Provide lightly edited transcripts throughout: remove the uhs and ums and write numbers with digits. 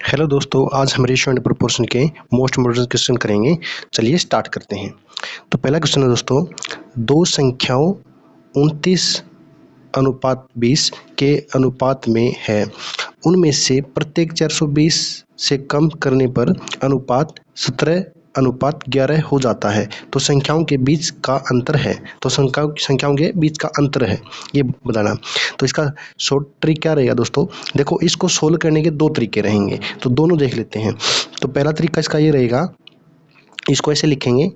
Hello दोस्तों, आज हम रेशियो एंड प्रोपोर्शन के मोस्ट इम्पोर्टेंट क्वेश्चन करेंगे। चलिए स्टार्ट करते हैं। तो पहला क्वेश्चन है दोस्तों, दो संख्याओं 29:20 के अनुपात में है, उनमें से प्रत्येक 420 से कम करने पर अनुपात 17:11 हो जाता है। तो संख्याओं के बीच का अंतर है, तो संख्याओं के बीच का अंतर है ये बताना। तो इसका शॉर्ट ट्रिक क्या रहेगा दोस्तों? देखो, इसको सोल्व करने के दो तरीके रहेंगे, तो दोनों देख लेते हैं। तो पहला तरीका इसका ये रहेगा, इसको ऐसे लिखेंगे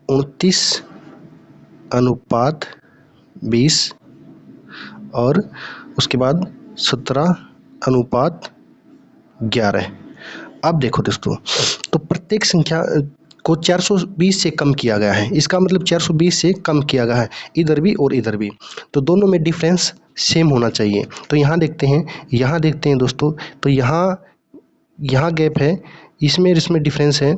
29:20 और उसके बाद 17:11। अब देखो दोस्तों, तो प्रत्येक संख्या को 420 से कम किया गया है, इसका मतलब 420 से कम किया गया है इधर भी और इधर भी, तो दोनों में डिफरेंस सेम होना चाहिए। तो यहाँ देखते हैं दोस्तों, तो यहाँ गैप है, इसमें डिफरेंस है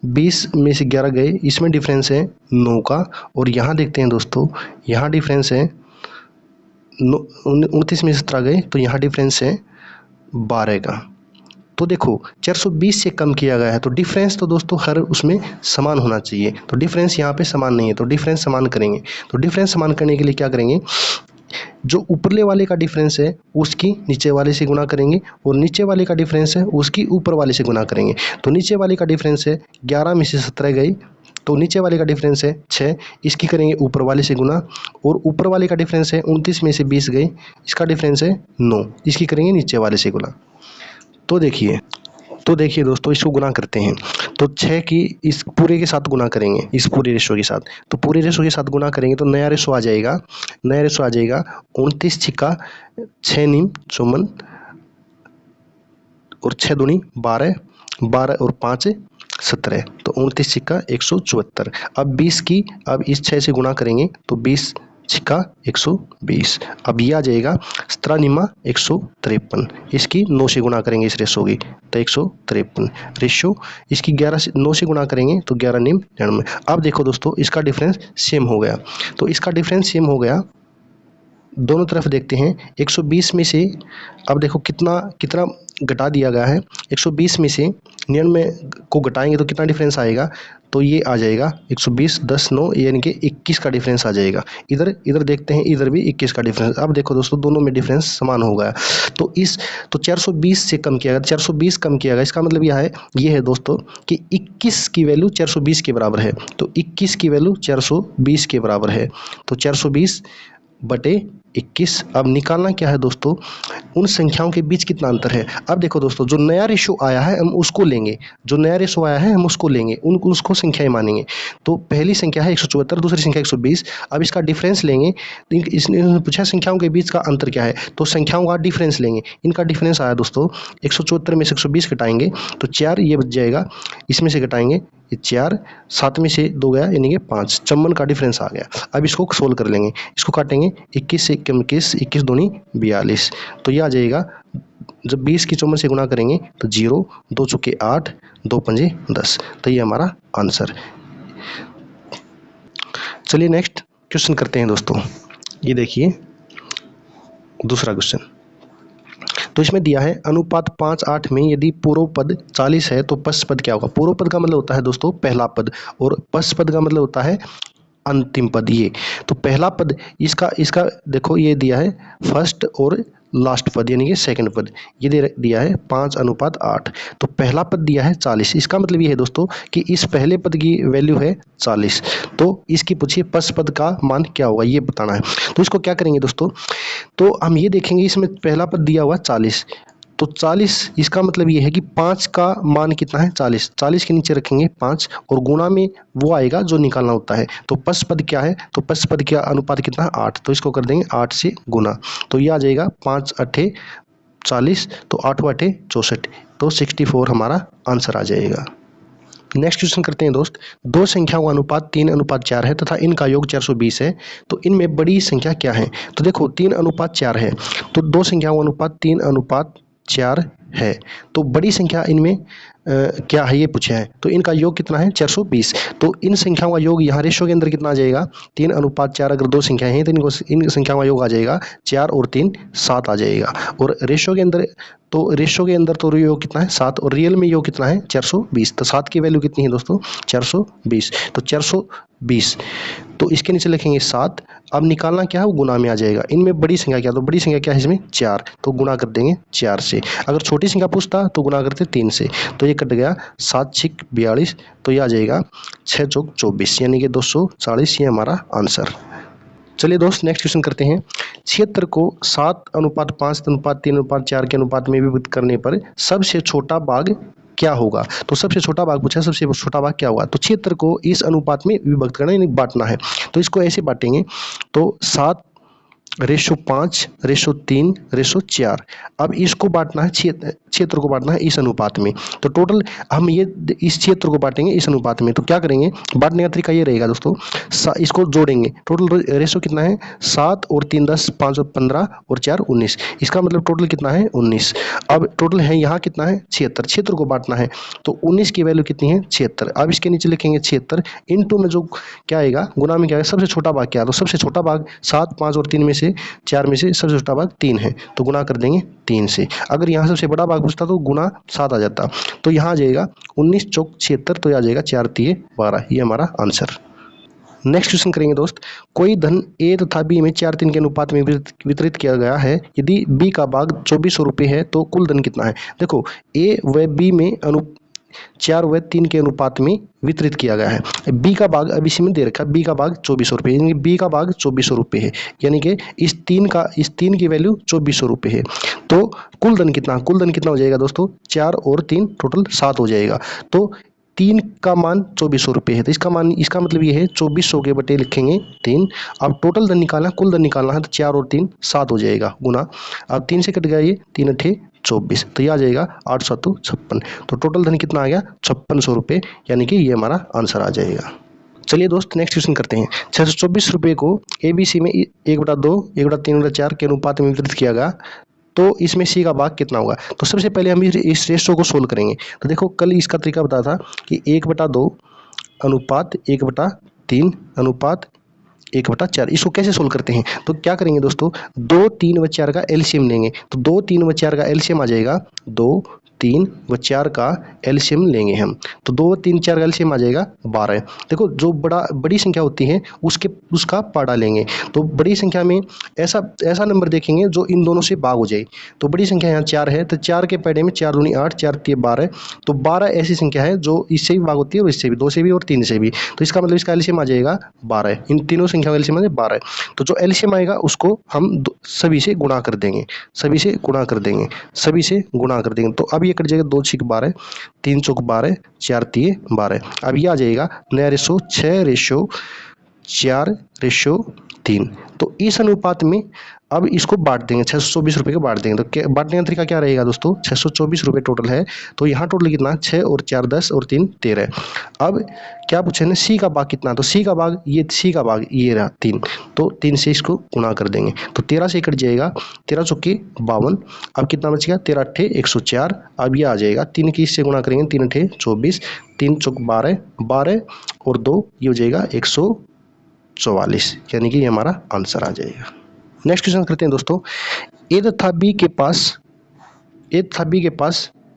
20 में से 11 गए, इसमें डिफरेंस है 9 का। और यहाँ देखते हैं दोस्तों, यहाँ डिफरेंस है 29 में से 17 गए, तो यहाँ डिफरेंस है 12 का। तो देखो 420 से कम किया गया है, तो डिफरेंस तो दोस्तों हर उसमें समान होना चाहिए। तो डिफरेंस यहाँ पे समान नहीं है, तो डिफरेंस समान करेंगे। तो डिफरेंस समान करने के लिए क्या करेंगे, जो ऊपरले वाले का डिफरेंस है उसकी नीचे वाले से गुना करेंगे, और नीचे वाले का डिफरेंस है उसकी ऊपर वाले से गुना करेंगे। तो नीचे वाले का डिफरेंस है 11 में से 17 गई, तो नीचे वाले का डिफरेंस है 6, इसकी करेंगे ऊपर वाले से गुना। और ऊपर वाले का डिफरेंस है 29 में से 20 गई, इसका डिफरेंस है 9, इसकी करेंगे नीचे वाले से गुना। तो देखिए दोस्तों, इसको गुना करते हैं, तो 6 की इस पूरे के साथ गुना करेंगे, इस पूरे रेशो के साथ। तो पूरे रेशो के साथ गुना करेंगे तो नया रेशो आ जाएगा 29 छिक्का 6 नीम 54 और 6 दूनी 12, 12 और 5 17, तो 29 छिक्का 174। अब 20 की, अब इस 6 से गुना करेंगे तो 20 छिक्का 120। अब ये आ जाएगा 17 निम्मा 153, इसकी 9 से गुना करेंगे इस रेशो की, तो 153 रेशो। इसकी 11 से 9 से गुना करेंगे तो 11 निम 99। अब देखो दोस्तों, इसका डिफरेंस सेम हो गया, तो इसका डिफरेंस सेम हो गया, दोनों तरफ देखते हैं। 120 में से अब देखो कितना घटा दिया गया है, 120 में से 99 को घटाएंगे तो कितना डिफरेंस आएगा, तो ये आ जाएगा 120 10 9, यानी कि 21 का डिफरेंस आ जाएगा। इधर देखते हैं, इधर भी 21 का डिफरेंस। अब देखो दोस्तों, दोनों में डिफरेंस समान हो गया। तो 420 से कम किया गया, 420 कम किया गया, इसका मतलब ये है दोस्तों कि 21 की वैल्यू 420 के बराबर है, तो 21 की वैल्यू 420 के बराबर है। तो 420/21। अब निकालना क्या है दोस्तों, उन संख्याओं के बीच कितना अंतर है। अब देखो दोस्तों, जो नया रेशो आया है हम उसको लेंगे, उसको संख्याएं मानेंगे। तो पहली संख्या है 174, दूसरी संख्या 120। अब इसका डिफरेंस लेंगे, इसने पूछा संख्याओं के बीच का अंतर क्या है, तो संख्याओं का डिफरेंस लेंगे। इनका डिफरेंस आया दोस्तों 174 में से 120 घटाएंगे तो 4, ये बच जाएगा, इसमें से घटाएंगे ये 4, 7 में से 2 गया यानी कि 5, 54 का डिफरेंस आ गया। अब इसको सोल्व कर लेंगे, इसको काटेंगे 21 से 21, 21 दूनी 42, तो ये आ जाएगा। जब 20 की 54 से गुना करेंगे तो 0, 2 चौके 8, 2 पंजे 10, तो ये हमारा आंसर। चलिए नेक्स्ट क्वेश्चन करते हैं दोस्तों। ये देखिए दूसरा क्वेश्चन, तो इसमें दिया है अनुपात 5:8 में यदि पूर्व पद 40 है तो पश्च पद क्या होगा। पूर्व पद का मतलब होता है दोस्तों पहला पद, और पश्च पद का मतलब होता है अंतिम पद। ये तो पहला पद, इसका देखो ये दिया है फर्स्ट और लास्ट पद यानी कि सेकंड पद, ये दिया है 5:8। तो पहला पद दिया है 40, इसका मतलब ये है दोस्तों कि इस पहले पद की वैल्यू है 40, तो इसकी पूछिए पश्च पद का मान क्या होगा ये बताना है। तो इसको क्या करेंगे दोस्तों, तो हम ये देखेंगे, इसमें पहला पद दिया हुआ 40, तो 40, इसका मतलब ये है कि 5 का मान कितना है 40, 40 के नीचे रखेंगे 5 और गुणा में वो आएगा जो निकालना होता है। तो पश्च पद क्या है, तो पश्च पद का अनुपात कितना है 8, तो इसको कर देंगे 8 से गुना, तो ये आ जाएगा 5×8 40, तो 8×8 64, तो 64 हमारा आंसर आ जाएगा। नेक्स्ट क्वेश्चन करते हैं दोस्त, दो संख्याओं का अनुपात 3:4 है तथा इनका योग 420 है, तो इनमें बड़ी संख्या क्या है। तो देखो 3:4 है, तो दो संख्याओं का अनुपात 3:4 है। तो बड़ी संख्या इनमें क्या है ये पूछा है, तो इनका योग कितना है 420। तो इन संख्याओं का योग यहाँ रेशो के अंदर कितना आ जाएगा 3:4। अगर दो संख्याएं हैं तो इनको इन संख्याओं का योग आ जाएगा 4 और 3 7 आ जाएगा। और रेशो के अंदर तो योग कितना है 7 और रियल में योग कितना है 420। तो 7 की वैल्यू कितनी है दोस्तों 420। तो 420 तो इसके नीचे लिखेंगे 7। अब निकालना क्या है वो गुना में आ जाएगा। इनमें बड़ी संख्या क्या, तो बड़ी संख्या क्या है इसमें 4, तो गुना कर देंगे 4 से। अगर छोटी संख्या पूछता तो गुना करते 3 से। तो ये कट गया 7 6 42, तो ये आ जाएगा 6 चौक 24 यानी कि 240। ये हमारा आंसर। चलिए दोस्त नेक्स्ट क्वेश्चन करते हैं। 76 को 7:5:3:4 के अनुपात में विभक्त करने पर सबसे छोटा भाग क्या होगा। तो सबसे छोटा भाग पूछा, सबसे छोटा भाग क्या होगा। तो 76 को इस अनुपात में विभक्त करना यानी बांटना है। तो इसको ऐसे बांटेंगे, तो 7:5:3:4। अब इसको बांटना है 76 को बांटना है इस अनुपात में। तो टोटल हम ये इस 76 को बांटेंगे इस अनुपात में। तो क्या करेंगे, बांटने का तरीका ये रहेगा दोस्तों, इसको जोड़ेंगे। टोटल रेशो कितना है 7 और 3 10, 5 और 15 और 4 19। इसका मतलब टोटल कितना है 19। अब टोटल है यहाँ कितना है 76। 76 को बांटना है तो 19 की वैल्यू कितनी है 76। अब इसके नीचे लिखेंगे 76 इंटू में जो क्या आएगा गुना में क्या आएगा, सबसे छोटा भाग क्या है। तो सबसे छोटा भाग 7 5 और 3 में से 4 में से सबसे छोटा भाग 3 है, तो गुना कर देंगे 3 से। अगर यहाँ सबसे बड़ा भाग पूछता तो गुना 7 आ जाता। तो यहाँ आ जाएगा 19 चौक 76, तो आ जाएगा 4 3 12। ये हमारा आंसर। नेक्स्ट क्वेश्चन करेंगे दोस्त। कोई धन ए तथा बी में 4 3 के अनुपात में वितरित किया गया है। यदि बी का भाग 2400 रुपये है तो कुल धन कितना है। देखो ए व बी में 4 व 3 के अनुपात में वितरित किया गया है। बी का भाग अब इसी में दे रखा है, बी का भाग 2400 रुपये, यानी कि बी का भाग 2400 रुपये है, यानी कि इस 3 की वैल्यू 2400 रुपये है। तो कुल धन कितना हो जाएगा दोस्तों 4 और 3 टोटल 7 हो जाएगा। तो 3 का मान 2400 रुपये है, तो इसका मतलब ये है 2400 के बटे लिखेंगे 3। अब टोटल धन निकालना, कुल धन निकालना है, तो 4 और 3 7 हो जाएगा गुना। अब 3 से कट गया ये 3 8 24, तो ये आ जाएगा 8 7 56। तो टोटल धन कितना आ गया 5600 रुपये, यानी कि ये हमारा आंसर आ जाएगा। चलिए दोस्त नेक्स्ट क्वेश्चन करते हैं। 624 रुपये को ABC में 1/2 1/3/4 के अनुपात में वितरित किया गया, तो इसमें सी का भाग कितना होगा। तो सबसे पहले हम इस रेशो को सोल्व करेंगे। तो देखो कल इसका तरीका बताया था कि 1/2 अनुपात 1/3 अनुपात 1/4। इसको कैसे सोल्व करते हैं, तो क्या करेंगे दोस्तों 2 3 व 4 का एलसीएम लेंगे। तो 2 3 व 4 का एलसीएम आ जाएगा 2 3 व 4 का एलसीएम लेंगे हम, तो 2 3 4 का एलसीएम आ जाएगा 12। देखो जो बड़ी संख्या होती है उसका पाड़ा लेंगे। तो बड़ी संख्या में ऐसा नंबर देखेंगे जो इन दोनों से भाग हो जाए। तो बड़ी संख्या यहाँ 4 है, तो 4 के पाड़े में 4 दूनी 8 4 3 12। तो 12 ऐसी संख्या है जो इससे भी भाग होती है और इससे भी, 2 से भी और 3 से भी। तो इसका मतलब इसका एलसीएम आ जाएगा 12। इन तीनों संख्या का एलसीएम आ जाएगा 12। तो जो एलसीएम आएगा उसको हम सभी से गुणा कर देंगे, सभी से गुणा कर देंगे। तो अब ये कट जाएगा 2 6 12 3 चौक 12 4 3 12। अब ये आ जाएगा नया रेशो 6:4:3। तो इस अनुपात में अब इसको बांट देंगे, 624 रुपये को बांट देंगे। तो बांटने का तरीका क्या रहेगा दोस्तों, 624 रुपये टोटल है, तो यहाँ टोटल कितना 6 और 4 10 और 3 13। अब क्या पूछे ना सी का भाग कितना, तो सी का भाग ये रहा 3, तो 3 से इसको गुणा कर देंगे। तो 13 से कट जाएगा 13 चौके 52। अब कितना बच गया 13 8 104। अब ये आ जाएगा 3 की इससे गुणा करेंगे 3 8 24 3 चौक 12 12 और 2 ये हो जाएगा 144, यानी कि ये हमारा आंसर आ जाएगा। नेक्स्ट क्वेश्चन करते हैं दोस्तों। ए तथा बी के पास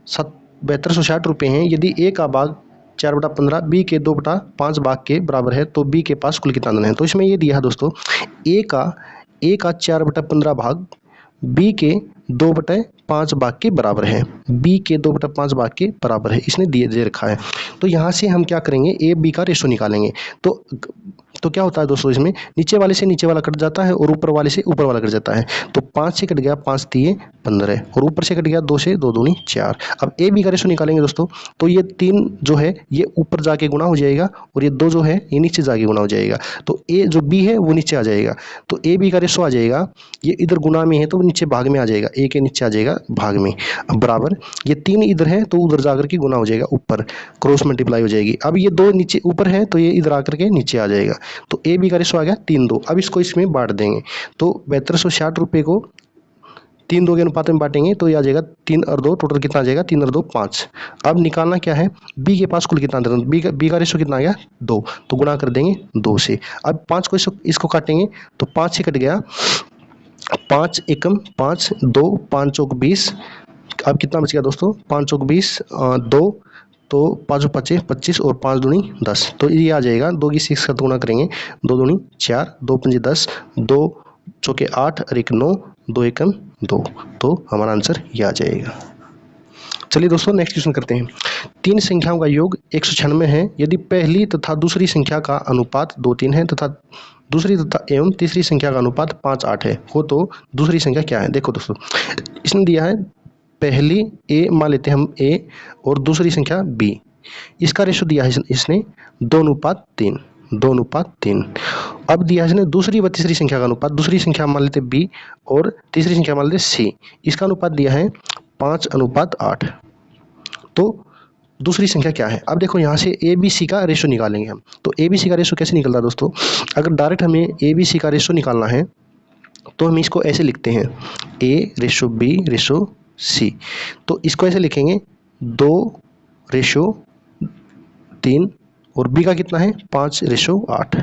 7260 रुपये हैं। यदि ए का भाग 4/15 बी के 2/5 भाग के बराबर है तो बी के पास कुल कितना धन है। तो इसमें ये दिया है दोस्तों ए का 4/15 भाग बी के 2/5 भाग के बराबर है, बी के 2/5 भाग के बराबर है, इसने दे रखा है। तो यहाँ से हम क्या करेंगे ए बी का रेशो निकालेंगे। तो क्या होता है दोस्तों, इसमें नीचे वाले से नीचे वाला कट जाता है और ऊपर वाले से ऊपर वाला कट जाता है। तो 5 से कट गया 5 3 15 और ऊपर से कट गया 2 से 2 दूनी 4। अब ए बी का रेशो निकालेंगे दोस्तों, तो ये 3 जो है ये ऊपर जाके गुणा हो जाएगा और ये 2 जो है ये नीचे जाके गुणा हो जाएगा। तो ए जो बी है वो नीचे आ जाएगा। तो ए बी का रेशो आ जाएगा, ये इधर गुणा में है तो नीचे भाग में आ जाएगा, ए के नीचे आ जाएगा भाग में बराबर। ये 3 इधर है तो उधर जाकर के गुणा हो जाएगा, ऊपर क्रॉस मल्टीप्लाई हो जाएगी। अब ये 2 नीचे ऊपर है तो ये इधर आकर के नीचे आ जाएगा। तो ए बी का रेशो आ गया 3 2। अब इसको इसमें बांट देंगे। तो 7260 रुपये को 3 2 के अनुपात में बांटेंगे तो ये आ जाएगा 3 और 2, टोटल कितना आ जाएगा 3 और 2 5। अब निकालना क्या है, बी के पास कुल कितना दे रहा हूँ, बी का रेशो कितना आ गया 2, तो गुणा कर देंगे 2 से। अब 5 को इसको काटेंगे तो 5 से कट गया, 5 एकम 5, 2 5 चौक 20। अब कितना बच गया दोस्तों, 5 चौक 20, 2 तो 5 पचे 25 और 5 दूनी 10, तो ये आ जाएगा 2 की 6 का गुणा करेंगे, 2 दूनी 4, 2 पंजे 10, 2 चौके 8 और 1 9, 2 एकम 2, तो हमारा आंसर ये आ जाएगा। चलिए दोस्तों नेक्स्ट क्वेश्चन करते हैं। 3 संख्याओं का योग 196 है, यदि पहली तथा दूसरी संख्या का अनुपात 2 3 है तथा दूसरी तथा एवं तीसरी संख्या का अनुपात 5 8 है हो तो दूसरी संख्या क्या है। देखो दोस्तों, इसने दिया है पहली ए, मान लेते हैं हम ए, और दूसरी संख्या बी, इसका रेशो दिया है इसने 2:3, 2:3। अब दिया है इसने दूसरी व तीसरी संख्या का अनुपात, दूसरी संख्या मान लेते बी और तीसरी संख्या मान लेते सी, इसका अनुपात दिया है 5:8। तो दूसरी संख्या क्या है। अब देखो यहाँ से ए बी सी का रेशो निकालेंगे हम, तो ए बी सी का रेशो कैसे निकलता है दोस्तों, अगर डायरेक्ट हमें ए बी सी का रेशो निकालना है तो हम इसको ऐसे लिखते हैं ए रेशो बी रेशो सी, तो इसको ऐसे लिखेंगे 2:3 और बी का कितना है 5:8।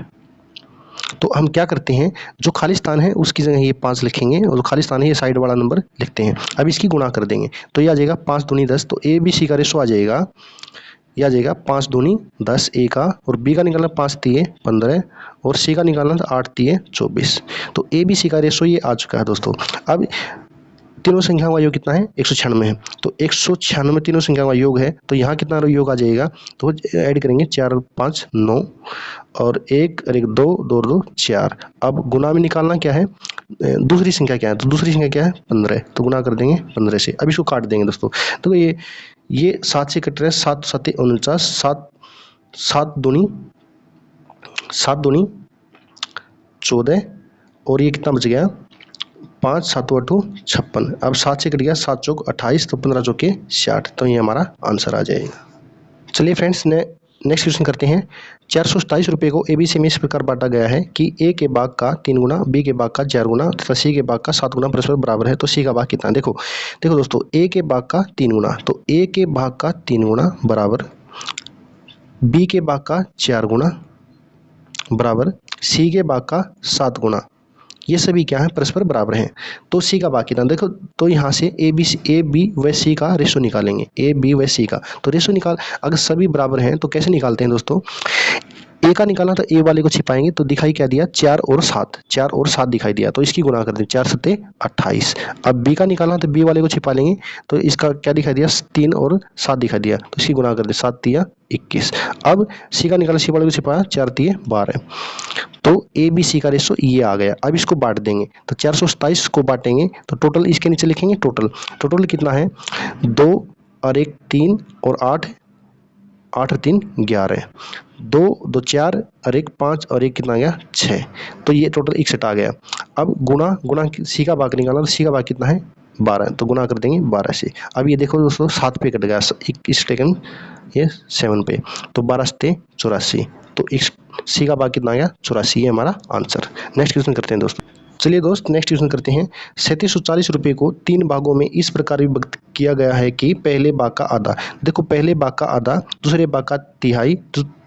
तो हम क्या करते हैं, जो खाली स्थान है उसकी जगह ये 5 लिखेंगे और जो खाली स्थान है ये साइड वाला नंबर लिखते हैं। अब इसकी गुणा कर देंगे तो ये आ जाएगा 5 दूनी 10, तो ए बी सी का रेशो आ जाएगा, ये आ जाएगा 5 दूनी 10 ए का, और बी का निकालना 5 3 15 और सी का निकालना 8 3 24। तो ए बी सी का रेशो ये आ चुका है दोस्तों। अब तीनों संख्याओं का योग कितना है 196 है, तो 196 तीनों संख्याओं का योग है, तो यहाँ कितना योग आ जाएगा, तो ऐड करेंगे 4 और 5 9 और 1 और 1 2 2 2 4। अब गुणा में निकालना क्या है, दूसरी संख्या क्या है, तो दूसरी संख्या क्या है 15, तो गुणा कर देंगे 15 से। अब इसको काट देंगे दोस्तों, तो ये 7 से कट रहा है, 7 7 49, 7 दूनी 14 और ये कितना बच गया 5 7 8 56। अब 7 से कट गया, 7 चौक 28, तो 15 चौके 60, तो ये हमारा आंसर आ जाएगा। चलिए फ्रेंड्स नेक्स्ट क्वेश्चन करते हैं। 427 रुपये को एबीसी में इस प्रकार बांटा गया है कि ए के भाग का 3 गुना, बी के भाग का 4 गुना तथा सी के भाग का 7 गुना परस्पर बराबर है, तो सी का भाग कितना। देखो दोस्तों, ए के भाग का 3 गुना, तो ए के भाग का 3 गुना बराबर बी के भाग का 4 गुना बराबर सी के भाग का 7 गुना, ये सभी क्या है परस्पर बराबर हैं, तो सी का भाग कितना। देखो तो यहाँ से ए बी व सी का रेशो निकालेंगे, ए बी व सी का, तो रेशो अगर सभी बराबर हैं तो कैसे निकालते हैं दोस्तों, ए का निकालना, तो ए वाले को छिपाएंगे तो दिखाई क्या दिया 4 और 7 दिखाई दिया, तो इसकी गुणा कर दें 4 7 28। अब बी का निकालना, तो बी वाले को छिपा लेंगे तो इसका क्या दिखाई दिया 3 और 7 दिखाई दिया, तो इसकी गुणा कर दें 7 3 21। अब सी का निकालना, सी वाले को छिपाया 4 3 12, तो ए बी सी का रेशो ये आ गया। अब इसको बांट देंगे, तो 427 को बांटेंगे तो टोटल इसके नीचे लिखेंगे, टोटल कितना है 2 और 1 3 और 8 8 और 3 11, 2 2 4 और 1 5 और 1 कितना गया 6, तो ये टोटल 61 आ गया। अब गुणा सी का भाग निकालना, तो सी का भाग कितना है 12, तो गुणा कर देंगे 12 से। अब ये देखो दोस्तों 7 पे कट गया, 21 सेकंड ये 7 पे, तो 12 7 84, तो सी का भाग कितना आ गया 84, ये हमारा आंसर। नेक्स्ट क्वेश्चन करते हैं दोस्तों। चलिए दोस्त नेक्स्ट क्वेश्चन करते हैं। 3740 रुपये को 3 भागों में इस प्रकार विभक्त किया गया है कि पहले भाग का आधा, देखो पहले भाग का आधा, दूसरे भाग का तिहाई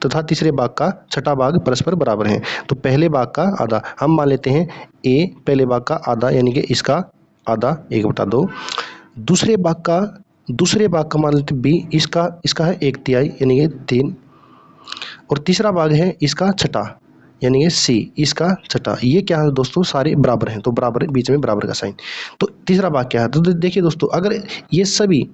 तथा तीसरे भाग का छठा भाग परस्पर बराबर हैं, तो पहले भाग का आधा हम मान लेते हैं ए पहले भाग का आधा, यानी कि इसका आधा 1/2, दूसरे भाग का मान लेते बी, इसका है 1/3 यानी कि 3, और तीसरा भाग है इसका छठा यानी कि सी, इसका छठा। ये क्या है दोस्तों सारे बराबर हैं, तो बराबर बीच में बराबर का साइन। तो तीसरा भाग क्या है, तो देखिए दोस्तों अगर ये सभी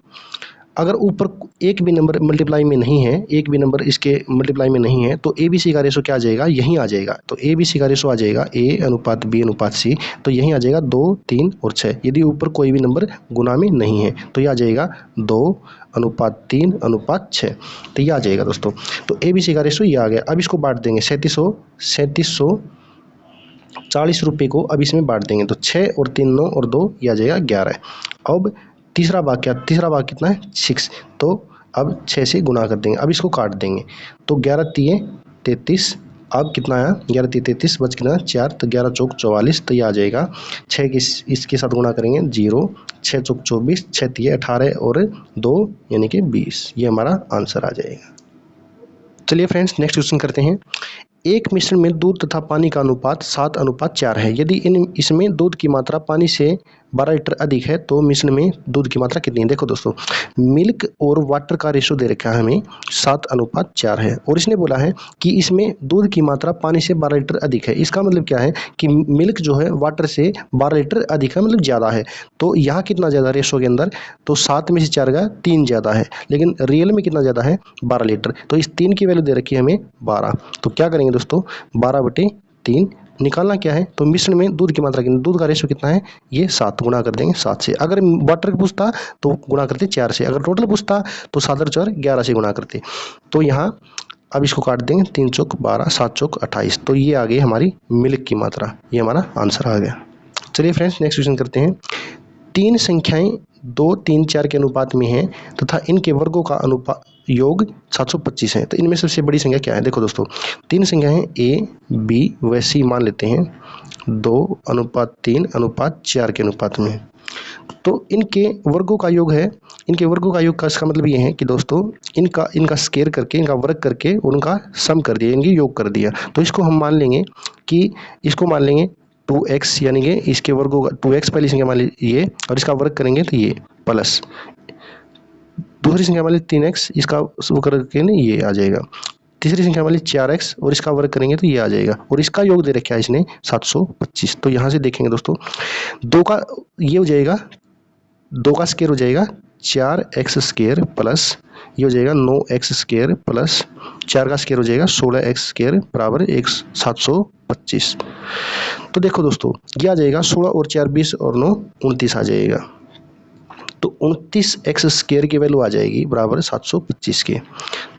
अगर ऊपर एक भी नंबर मल्टीप्लाई में नहीं है, एक भी नंबर इसके मल्टीप्लाई में नहीं है, तो ए बी सी का रेशो क्या आ जाएगा यहीं आ जाएगा, तो ए बी सी का रेशो आ जाएगा ए अनुपात बी अनुपात सी, तो यहीं आ जाएगा 2 3 और 6। यदि ऊपर कोई भी नंबर गुना में नहीं है तो ये आ जाएगा 2:3:6, तो ये आ जाएगा दोस्तों। तो ए बी सी का रेशो ये आ गया। अब इसको बांट देंगे 3740 रुपये को अब इसमें बांट देंगे, तो 6 और 3 9 और 2 ये आ जाएगा 11। अब तीसरा भाग कितना है 6, तो अब 6 से गुना कर देंगे। अब इसको काट देंगे, तो 11 3 33 अब कितना आया 11 3 33 बच कितना 4, तो 11 चौक 44, तो ये आ जाएगा 6 के इसके साथ गुणा करेंगे 0, 6 चौक 24, 6 3 18 और 2 यानी कि 20, ये हमारा आंसर आ जाएगा। चलिए फ्रेंड्स नेक्स्ट क्वेश्चन करते हैं। एक मिश्रण में दूध तथा पानी का अनुपात 7:4 है। यदि इसमें दूध की मात्रा पानी से 12 लीटर अधिक है तो मिश्रण में दूध की मात्रा कितनी है। देखो दोस्तों, मिल्क और वाटर का रेशो दे रखा है हमें 7:4 है, और इसने बोला है कि इसमें दूध की मात्रा पानी से 12 लीटर अधिक है। इसका मतलब क्या है कि मिल्क जो है वाटर से 12 लीटर अधिक है, मतलब ज़्यादा है। तो यहाँ कितना ज़्यादा रेशो के अंदर, तो 7 में से 4 का 3 ज़्यादा है, लेकिन रियल में कितना ज़्यादा है 12 लीटर। तो इस 3 की वैल्यू दे रखी है हमें 12, तो क्या करेंगे दोस्तों 12/3 निकालना क्या है, तो मिश्रण में दूध की मात्रा कितनी, दूध का रेशो कितना है, ये 7 गुणा कर देंगे 7 से। अगर वाटर पूछता तो गुणा करते 4 से, अगर टोटल पूछता तो 7 और 4 11 से गुणा करते। तो यहाँ अब इसको काट देंगे 3 चौक 12, 7 चौक 28, तो ये आ गई हमारी मिल्क की मात्रा, ये हमारा आंसर आ गया। चलिए फ्रेंड्स नेक्स्ट क्वेश्चन करते हैं। 3 संख्याएं 2 3 4 के अनुपात में हैं तथा इनके वर्गों का अनुपात योग 725 है, तो इनमें सबसे बड़ी संख्या क्या है। देखो दोस्तों, 3 संख्याएं A B व C मान लेते हैं 2:3:4 के अनुपात में, तो इनके वर्गों का योग है। इनके वर्गों का योग का इसका मतलब ये है कि दोस्तों इनका स्केयर करके, इनका वर्ग करके उनका सम कर दिया, इनकी योग कर दिया। तो इसको हम मान लेंगे कि इसको मान लेंगे 2x, यानी कि इसके वर्गों का 2x पहली संख्या मान लीजिए ये, और इसका वर्ग करेंगे तो ये प्लस दूसरी संख्या मान लीजिए 3x, इसका वो करके ना ये आ जाएगा। तीसरी संख्या मान लीजिए 4x और इसका वर्ग करेंगे तो ये आ जाएगा, और इसका योग दे रखा है इसने 725। तो यहाँ से देखेंगे दोस्तों, 2 का ये हो जाएगा, 2 का स्केयर हो जाएगा 4x स्केयर प्लस ये हो जाएगा 9x स्केयर प्लस 4 का स्केयर हो जाएगा 16x स्केयर बराबर 725। तो देखो दोस्तों ये आ जाएगा 16 और 4 20 और 9 29 आ जाएगा, तो 29x स्केयर की वैल्यू आ जाएगी बराबर 725 के।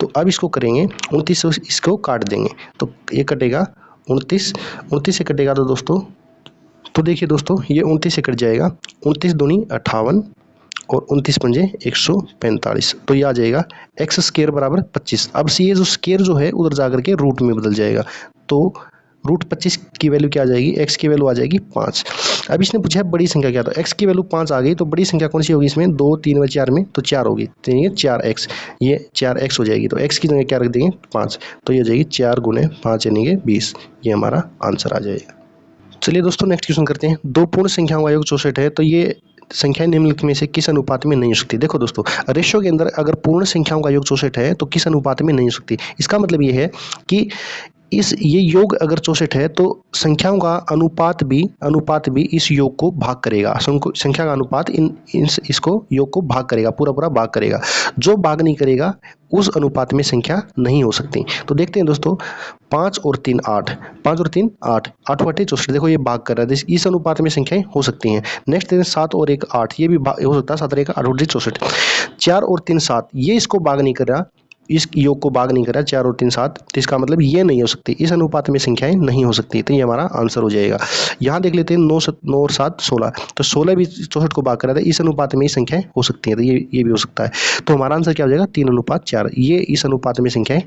तो अब इसको करेंगे 29 इसको काट देंगे, तो ये कटेगा 29 से कटेगा तो दोस्तों, तो देखिए दोस्तों ये 29 से कट जाएगा, 29 दूनी 58 और 29 पंजे 145, तो ये आ जाएगा x स्केयर बराबर 25। अब से ये जो स्केयर जो है उधर जाकर के रूट में बदल जाएगा, तो रूट 25 की वैल्यू क्या आ जाएगी, x की वैल्यू आ जाएगी 5। अब इसने पूछा है बड़ी संख्या क्या, तो x की वैल्यू 5 आ गई, तो बड़ी संख्या कौन सी होगी इसमें, 2 3 व 4 में, तो 4 होगी, तो ये 4x, ये 4x हो जाएगी। तो x की जगह क्या रख देंगे 5, तो ये हो जाएगी 4 × 5 यानी कि 20, ये हमारा आंसर आ जाएगा। चलिए दोस्तों नेक्स्ट क्वेश्चन करते हैं। 2 पूर्ण संख्याओं का योग 64 है, तो ये संख्या निम्नलिखित में से किस अनुपात में नहीं हो सकती। देखो दोस्तों, रेशो के अंदर अगर पूर्ण संख्याओं का योग 64 है तो किस अनुपात में नहीं हो सकती। इसका मतलब ये है कि ये योग अगर 64 है तो संख्याओं का अनुपात भी इस योग को भाग करेगा। संख्या का अनुपात इसको योग को भाग करेगा, पूरा भाग करेगा। जो भाग नहीं करेगा उस अनुपात में संख्या नहीं हो सकती। तो देखते हैं दोस्तों, 5 और 3 8, 5 और 3 8, 8 बटे 64, देखो ये भाग कर रहा है, इस अनुपात में संख्याएं हो सकती हैं। नेक्स्ट देखते हैं 7 और 1 8, ये भी हो सकता है, 7 और 1 8 बटे 64। 4 और 3 7, ये इसको भाग नहीं कर रहा, इस योग को भाग नहीं कर रहा 4 और 3 7, तो इसका मतलब ये नहीं हो सकती, इस अनुपात में संख्याएं नहीं हो सकती, तो ये हमारा आंसर हो जाएगा। यहाँ देख लेते हैं 9 और 7 16, तो 16 भी 64 को भाग कर रहा था, इस अनुपात में ही संख्याएं हो सकती हैं, तो ये भी हो सकता है। तो हमारा आंसर क्या हो जाएगा 3:4, ये इस अनुपात में संख्याएं